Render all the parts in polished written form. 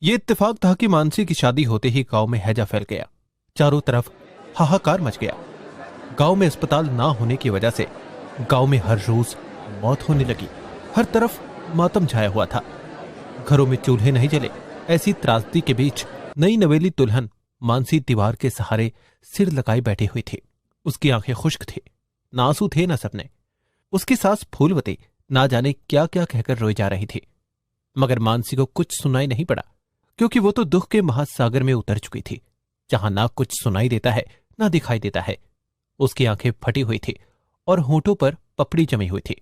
ये इत्तेफाक था कि मानसी की शादी होते ही गांव में हैजा फैल गया। चारों तरफ हाहाकार मच गया। गांव में अस्पताल ना होने की वजह से गांव में हर रोज मौत होने लगी। हर तरफ मातम छाया हुआ था। घरों में चूल्हे नहीं जले। ऐसी त्रासदी के बीच नई नवेली दुल्हन मानसी दीवार के सहारे सिर लगाए बैठी हुई थी। उसकी आंखें खुश्क थी, ना आंसू थे ना सपने। उसकी सास फूलवती ना जाने क्या क्या कहकर रोई जा रही थी, मगर मानसी को कुछ सुनाई नहीं पड़ा, क्योंकि वो तो दुख के महासागर में उतर चुकी थी, जहां ना कुछ सुनाई देता है ना दिखाई देता है। उसकी आंखें फटी हुई थी और होठों पर पपड़ी जमी हुई थी।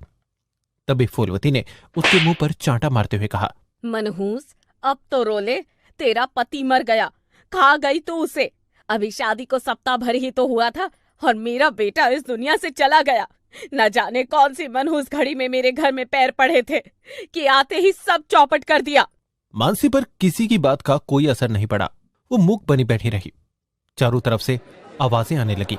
तभी फूलवती ने उसके मुंह पर चांटा मारते हुए कहा, मनहूस, अब तो रो ले। तेरा पति मर गया, खा गई तू उसे। अभी शादी को सप्ताह भर ही तो हुआ था और मेरा बेटा इस दुनिया से चला गया। न जाने कौन सी मनहूस घड़ी में मेरे घर में पैर पड़े थे कि आते ही सब चौपट कर दिया। मानसी पर किसी की बात का कोई असर नहीं पड़ा। वो मूक बनी बैठी रही। चारों तरफ से आवाजें आने लगी।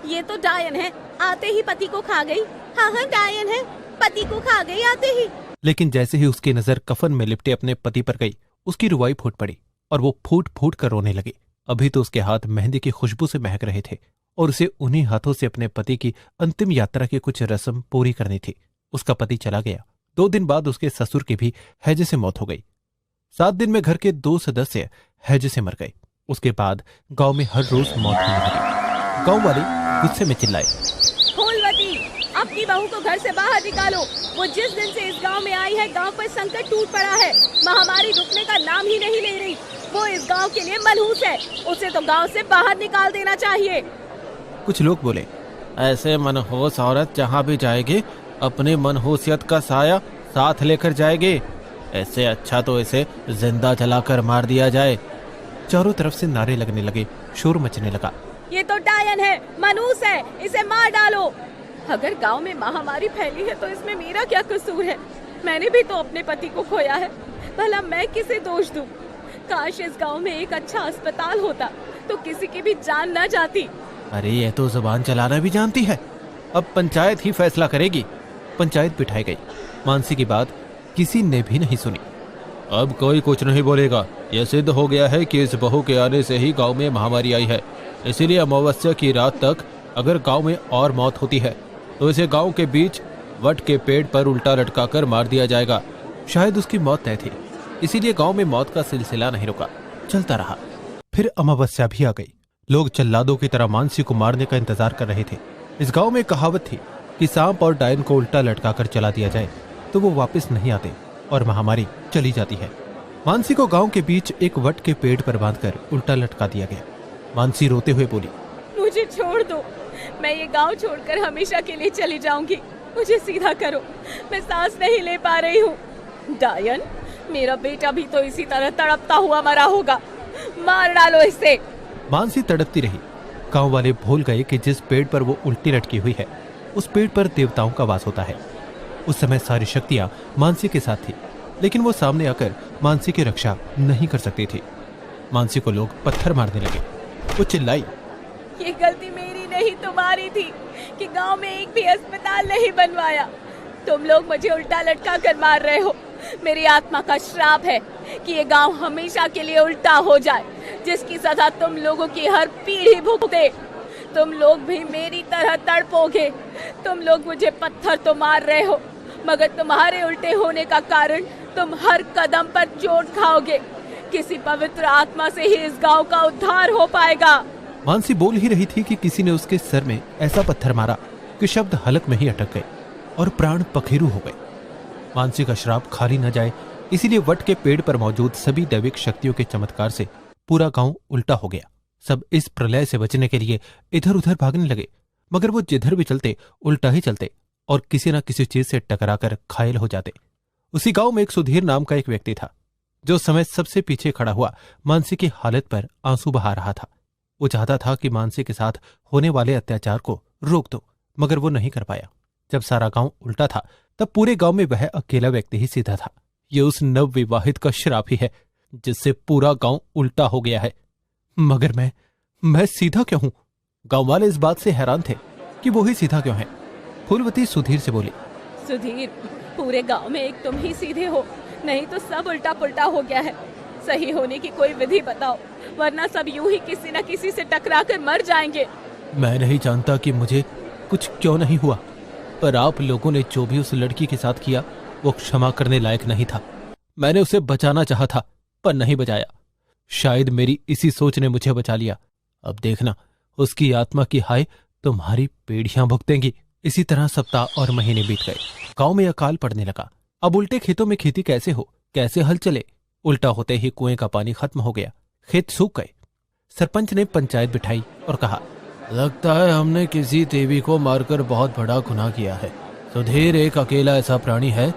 ये तो डायन है, आते ही पति को खा गई। हाँ हाँ, डायन है, पति को खा गई आते ही। लेकिन जैसे ही उसकी नजर कफन में लिपटे अपने पति पर गई, उसकी रुवाई फूट पड़ी और वो फूट फूट कर रोने लगी। अभी तो उसके हाथ मेहंदी की खुशबू से महक रहे थे और उसे उन्हीं हाथों से अपने पति की अंतिम यात्रा की कुछ रस्म पूरी करनी थी। उसका पति चला गया। 2 दिन बाद उसके ससुर की भी हैजे से मौत हो गई। 7 दिन में घर के 2 सदस्य हैजे से मर गए। उसके बाद गांव में हर रोज मौत होने लगी। गांव वाले गुस्से में चिल्लाए, फूलवती, अपनी बहू को घर से बाहर निकालो। वो जिस दिन से इस गांव में आई है, गांव पर संकट टूट पड़ा है। महामारी रुकने का नाम ही नहीं ले रही। वो इस गांव के लिए मनहूस है, उसे तो गांव से बाहर निकाल देना चाहिए। कुछ लोग बोले, ऐसे मनहूस औरत जहाँ भी जाएगी अपनी मनहूसियत का साया साथ लेकर जाएगी। ऐसे अच्छा तो इसे जिंदा जलाकर मार दिया जाए। चारों तरफ से नारे लगने लगे, शोर मचने लगा। ये तो डायन है, मनहूस है, इसे मार डालो। अगर गांव में महामारी फैली है तो इसमें मेरा क्या कसूर है? मैंने भी तो अपने पति को खोया है, भला मैं किसे दोष दूं? काश इस गांव में एक अच्छा अस्पताल होता तो किसी की भी जान न जाती। अरे ये तो जुबान चलाना भी जानती है। अब पंचायत ही फैसला करेगी। पंचायत बिठाई गई। मानसी की बात किसी ने भी नहीं सुनी। अब कोई कुछ नहीं बोलेगा। यह सिद्ध हो गया है कि इस बहू के आने से ही गांव में महामारी आई है। इसीलिए अमावस्या की रात तक अगर गांव में और मौत होती है तो इसे गांव के बीच वट के पेड़ पर उल्टा लटकाकर मार दिया जाएगा। शायद उसकी मौत तय थी, इसीलिए गांव में मौत का सिलसिला नहीं रुका, चलता रहा। फिर अमावस्या भी आ गई। लोग जल्लादों की तरह मानसी को मारने का इंतजार कर रहे थे। इस गांव में कहावत थी कि सांप और डायन को उल्टा लटकाकर चला दिया जाए तो वो वापस नहीं आते और महामारी चली जाती है। मानसी को गांव के बीच एक वट के पेड़ पर बांधकर उल्टा लटका दिया गया। मानसी रोते हुए बोली, मुझे छोड़ दो, मैं ये गांव छोड़कर हमेशा के लिए चली जाऊंगी। मुझे सीधा करो, मैं सांस नहीं ले पा रही हूँ। डायन, मेरा बेटा भी तो इसी तरह तड़पता हुआ मरा होगा, मार डालो इसे। मानसी तड़पती रही। गांव वाले भूल गए कि जिस पेड़ पर वो उल्टी लटकी हुई है उस पेड़ पर देवताओं का वास होता है। उस समय सारी शक्तियां मानसी के साथ थी, लेकिन वो सामने आकर मानसी की रक्षा नहीं कर सकती थी। मानसी को लोग पत्थर मारने लगे। वो चिल्लाई, ये गलती मेरी नहीं तुम्हारी थी कि गांव में एक भी अस्पताल नहीं बनवाया। तुम लोग मुझे उल्टा लटका कर मार रहे हो। मेरी आत्मा का श्राप है कि ये गांव हमेशा के लिए उल्टा हो जाए, जिसकी सजा तुम लोगों की हर पीढ़ी भुगते। तुम लोग भी मेरी तरह तड़पोगे। तुम लोग मुझे पत्थर तो मार रहे हो, मगर तुम्हारे उल्टे होने का कारण तुम हर कदम पर चोट खाओगे। किसी पवित्र आत्मा से ही इस गांव का उद्धार हो पाएगा। मानसी बोल ही रही थी कि किसी ने उसके सर में ऐसा पत्थर मारा कि शब्द हलक में ही अटक गए और प्राण पखेरु हो गए। मानसी का श्राप खाली न जाए, इसीलिए वट के पेड़ पर मौजूद सभी दैविक शक्तियों के चमत्कार से पूरा गांव उल्टा हो गया। सब इस प्रलय से बचने के लिए इधर उधर भागने लगे, मगर वो जिधर भी चलते उल्टा ही चलते और किसी न किसी चीज से टकराकर घायल हो जाते। उसी गांव में एक सुधीर नाम का एक व्यक्ति था, जो उस समय सबसे पीछे खड़ा हुआ मानसी की हालत पर आंसू बहा रहा था। वो चाहता था कि मानसी के साथ होने वाले अत्याचार को रोक दो, मगर वो नहीं कर पाया। जब सारा गांव उल्टा था तब पूरे गांव में वह अकेला व्यक्ति ही सीधा था। ये उस नवविवाहित का श्राप ही है जिससे पूरा गांव उल्टा हो गया है। मगर मैं सीधा क्यों हूं? गांव वाले इस बात से हैरान थे कि वो ही सीधा क्यों है। फूलवती सुधीर से बोली, सुधीर, पूरे गांव में एक तुम ही सीधे हो, नहीं तो सब उल्टा पुल्टा हो गया है। सही होने की कोई विधि बताओ, वरना सब यूं ही किसी न किसी से टकरा कर मर जाएंगे। मैं नहीं जानता कि मुझे कुछ क्यों नहीं हुआ, पर आप लोगों ने जो भी उस लड़की के साथ किया वो क्षमा करने लायक नहीं था। मैंने उसे बचाना चाहा था पर नहीं बचाया। शायद मेरी इसी सोच ने मुझे बचा लिया। अब देखना, उसकी आत्मा की हाय तुम्हारी पीढ़ियां भुगतेंगी। इसी तरह सप्ताह और महीने बीत गए। गांव में अकाल पड़ने लगा। अब उल्टे खेतों में खेती कैसे हो, कैसे हल चले। उल्टा होते ही कुएं का पानी खत्म हो गया, खेत सूख गए। सरपंच ने पंचायत बिठाई और कहा, लगता है हमने किसी देवी को मारकर बहुत बड़ा गुनाह किया है। सुधीर एक अकेला ऐसा प्राणी है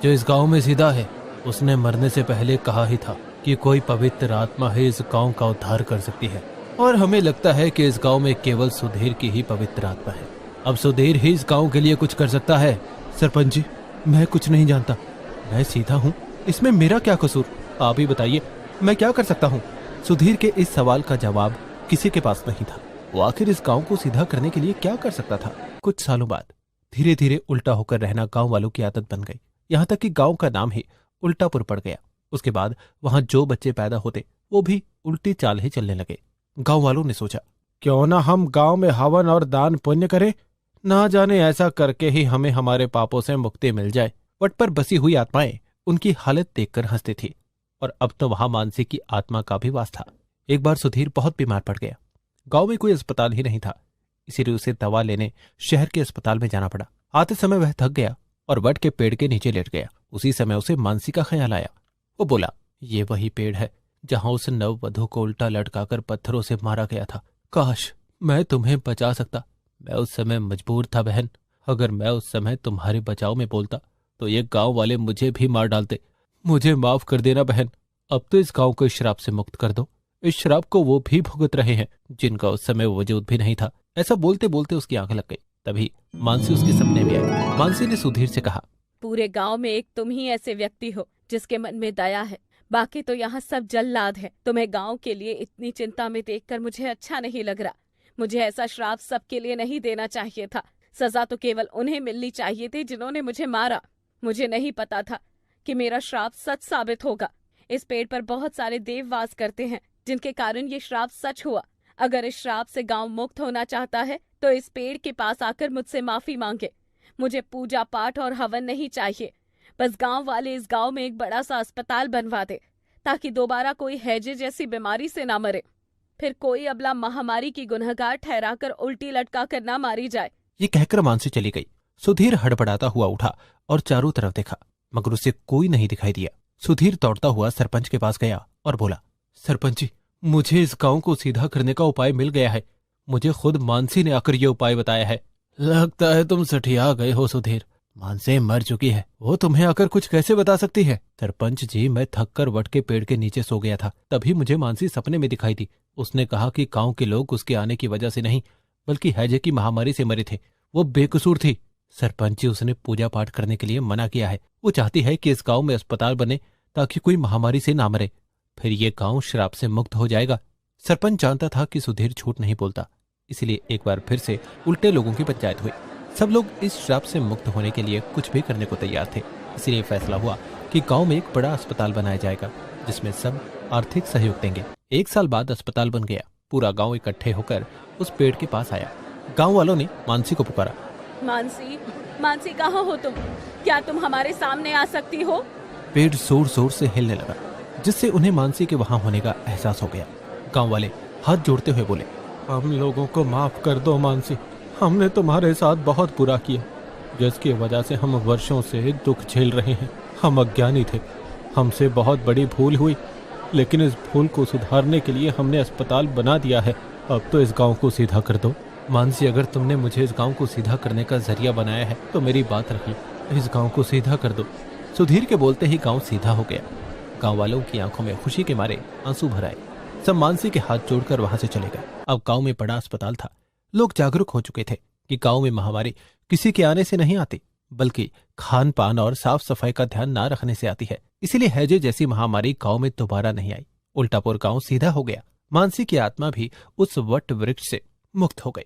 जो इस गांव में सीधा है। उसने मरने से पहले कहा ही था कि कोई पवित्र आत्मा है इस गांव का उद्धार कर सकती है, और हमें लगता है कि इस गांव में केवल सुधीर की ही पवित्र आत्मा है। अब सुधीर ही इस गांव के लिए कुछ कर सकता है। सरपंच जी, मैं कुछ नहीं जानता, मैं सीधा हूँ, इसमें मेरा क्या कसूर? आप ही बताइए, मैं क्या कर सकता हूँ? सुधीर के इस सवाल का जवाब किसी के पास नहीं था। वो आखिर इस गांव को सीधा करने के लिए क्या कर सकता था? कुछ सालों बाद धीरे धीरे उल्टा होकर रहना गांव वालों की आदत बन गई। यहाँ तक कि गांव का नाम ही उल्टापुर पड़ गया। उसके बाद वहां जो बच्चे पैदा होते वो भी उल्टी चाल ही चलने लगे। गांव वालों ने सोचा, क्यों ना हम गांव में हवन और दान पुण्य करें, ना जाने ऐसा करके ही हमें हमारे पापों से मुक्ति मिल जाए। वट पर बसी हुई आत्माएं उनकी हालत देखकर हंसती थी, और अब तो वहां मानसी की आत्मा का भी वास था। एक बार सुधीर बहुत बीमार पड़ गया। गांव में कोई अस्पताल ही नहीं था, इसीलिए उसे दवा लेने शहर के अस्पताल में जाना पड़ा। आते समय वह थक गया और वट के पेड़ के नीचे लेट गया। उसी समय उसे मानसी का ख्याल आया। वो बोला, ये वही पेड़ है जहां उस नववधू को उल्टा लटकाकर पत्थरों से मारा गया था। काश मैं तुम्हें बचा सकता। मैं उस समय मजबूर था बहन। अगर मैं उस समय तुम्हारे बचाव में बोलता तो ये गांव वाले मुझे भी मार डालते। मुझे माफ कर देना बहन। अब तो इस गांव को इस श्राप से मुक्त कर दो। इस श्राप को वो भी भुगत रहे हैं जिनका उस समय वजूद भी नहीं था। ऐसा बोलते बोलते उसकी आंख लग गई। तभी मानसी उसके सपने में आई। मानसी ने सुधीर से कहा, पूरे गांव में एक तुम ही ऐसे व्यक्ति हो जिसके मन में दया है, बाकी तो यहाँ सब जल्लाद है। तुम्हें गांव के लिए इतनी चिंता में देखकर मुझे अच्छा नहीं लग रहा। मुझे ऐसा श्राप सबके लिए नहीं देना चाहिए था। सजा तो केवल उन्हें मिलनी चाहिए थी जिन्होंने मुझे मारा। मुझे नहीं पता था कि मेरा श्राप सच साबित होगा। इस पेड़ पर बहुत सारे देव वास करते हैं जिनके कारण ये श्राप सच हुआ। अगर इस श्राप से गांव मुक्त होना चाहता है तो इस पेड़ के पास आकर मुझसे माफी मांगे। मुझे पूजा पाठ और हवन नहीं चाहिए। बस गांव वाले इस गांव में एक बड़ा सा अस्पताल बनवा दे ताकि दोबारा कोई हैजे जैसी बीमारी से ना मरे। फिर कोई अबला महामारी की गुनहगार ठहराकर उल्टी लटका कर ना मारी जाए। ये कहकर मानसी चली गई। सुधीर हड़बड़ाता हुआ उठा और चारों तरफ देखा, मगर उसे कोई नहीं दिखाई दिया। सुधीर दौड़ता हुआ सरपंच के पास गया और बोला, सरपंच जी, मुझे इस गांव को सीधा करने का उपाय मिल गया है। मुझे खुद मानसी ने आकर ये उपाय बताया है। लगता है तुम सठिया गए हो सुधीर। मानसी मर चुकी है, वो तुम्हें आकर कुछ कैसे बता सकती है? सरपंच जी, मैं थक कर वट के पेड़ के नीचे सो गया था, तभी मुझे मानसी सपने में दिखाई दी। उसने कहा कि गांव के लोग उसके आने की वजह से नहीं बल्कि हैजे की महामारी से मरे थे। वो बेकसूर थी। सरपंच जी, उसने पूजा पाठ करने के लिए मना किया है। वो चाहती है कि इस गांव में अस्पताल बने ताकि कोई महामारी से ना मरे, फिर ये गांव श्राप से मुक्त हो जाएगा। सरपंच जानता था कि सुधीर झूठ नहीं बोलता, इसलिए एक बार फिर से उल्टे लोगों की पंचायत हुई। सब लोग इस श्राप से मुक्त होने के लिए कुछ भी करने को तैयार थे। इसलिए फैसला हुआ कि गांव में एक बड़ा अस्पताल बनाया जाएगा जिसमें सब आर्थिक सहयोग देंगे। 1 साल बाद अस्पताल बन गया। पूरा गांव इकट्ठे होकर उस पेड़ के पास आया। गांव वालों ने मानसी को पुकारा, मानसी, मानसी कहाँ हो तुम? क्या तुम हमारे सामने आ सकती हो? पेड़ जोर जोर से हिलने लगा, जिससे उन्हें मानसी के वहां होने का एहसास हो गया। गांव वाले हाथ जोड़ते हुए बोले, हम लोगों को माफ कर दो मानसी। हमने तुम्हारे साथ बहुत बुरा किया, जिसकी वजह से हम वर्षों से दुख झेल रहे हैं। हम अज्ञानी थे, हमसे बहुत बड़ी भूल हुई, लेकिन इस भूल को सुधारने के लिए हमने अस्पताल बना दिया है। अब तो इस गांव को सीधा कर दो। मानसी, अगर तुमने मुझे इस गांव को सीधा करने का जरिया बनाया है तो मेरी बात रखिए, इस गांव को सीधा कर दो। सुधीर के बोलते ही गांव सीधा हो गया। गांव वालों की आंखों में खुशी के मारे आंसू भर आए। सब मानसी के हाथ जोड़कर वहां से चले गए। अब गांव में बड़ा अस्पताल था। लोग जागरूक हो चुके थे कि गांव में महामारी किसी के आने से नहीं आती, बल्कि खान पान और साफ सफाई का ध्यान न रखने से आती है। इसीलिए हैजे जैसी महामारी गांव में दोबारा नहीं आई। उल्टापुर गांव सीधा हो गया। मानसी की आत्मा भी उस वट वृक्ष से मुक्त हो गई।